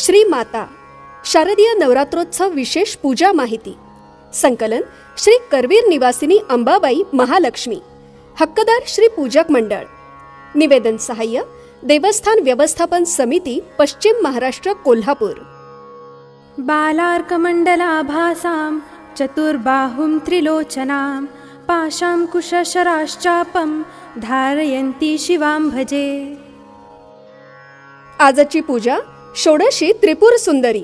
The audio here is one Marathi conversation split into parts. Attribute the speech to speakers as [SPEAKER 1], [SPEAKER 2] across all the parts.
[SPEAKER 1] श्री माता शारदीय नवरात्रोत्सव विशेष पूजा माहिती संकलन श्री करवीर निवासिनी अंबाबाई महालक्ष्मी हक्कदार श्री पूजक मंडळ निवेदन सहाय्य देवस्थान व्यवस्थापन समिती पश्चिम महाराष्ट्र कोल्हापूर।
[SPEAKER 2] बालार्कमण्डलाभासां चतुर्बाहुं त्रिलोचनां पाशां कुशशराश्चापं धारयन्ती शिवां भजे।
[SPEAKER 1] आजची पूजा षोडशी त्रिपुर सुंदरी।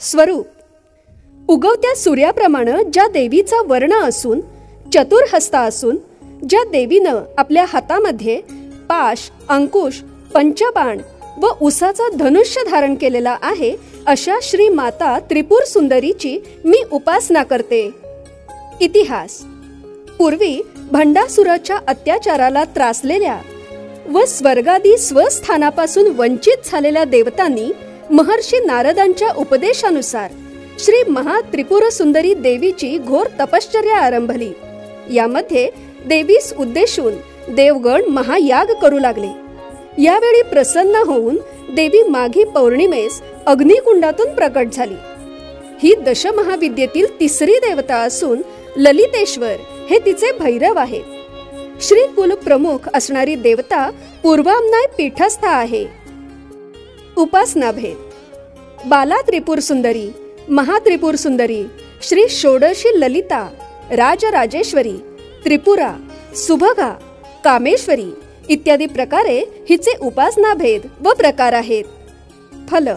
[SPEAKER 1] स्वरूप उगवत्या सूर्याप्रमाणे ज्या देवीचा वर्ण असून चतुर्हस्ता असून ज्या देवीनं आपल्या हातामध्ये पाश अंकुश पंचबाण व उसाचा धनुष्य धारण केलेला आहे अशा श्री माता त्रिपुर सुंदरीची मी उपासना करते। इतिहास पूर्वी भंडासुराच्या अत्याचाराला त्रासलेल्या व स्वर्गादी स्वस्थानापासून वंचित झालेल्या देवतांनी महर्षी नारदांच्या उपदेशानुसार श्री महात्रिपुर सुंदरी देवीची घोर तपश्चर्या आरंभली। यामध्ये देवीस उद्देशून देवगण महायाग करू लागले। यावेळी प्रसन्न होऊन देवी माघी पौर्णिमेस अग्निकुंडातून प्रकट झाली। ही दशमहाविद्येतील तिसरी देवता असून ललितेश्वर हे तिचे भैरव आहे। श्री कुल प्रमुख असणारी देवता पूर्वामनाय पीठस्थ आहे। उपासना भेद बाला त्रिपुर सुंदरी महात्रिपुर सुंदरी श्री षोडशी ललिता राजराजेश्वरी त्रिपुरा सुभगा कामेश्वरी इत्यादी प्रकारे हिचे उपासना भेद व प्रकार आहेत। फल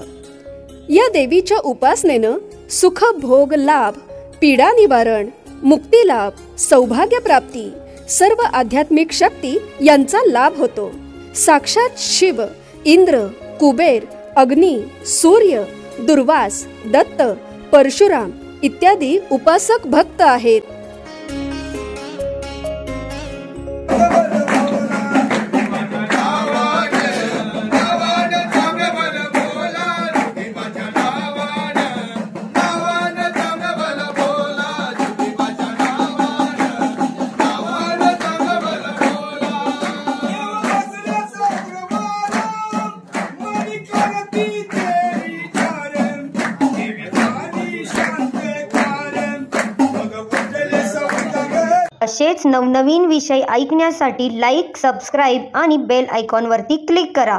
[SPEAKER 1] या देवीच्या उपासनेनं सुख भोग लाभ पीडा निवारण मुक्ती लाभ सौभाग्य प्राप्ती सर्व आध्यात्मिक शक्ती यांचा लाभ होतो। साक्षात शिव इंद्र कुबेर अग्नी सूर्य दुर्वास दत्त परशुराम इत्यादी उपासक भक्त आहेत।
[SPEAKER 3] असेच नवनवीन विषय ऐकण्यासाठी लाईक, सबस्क्राईब आणि बेल आयकॉनवरती क्लिक करा।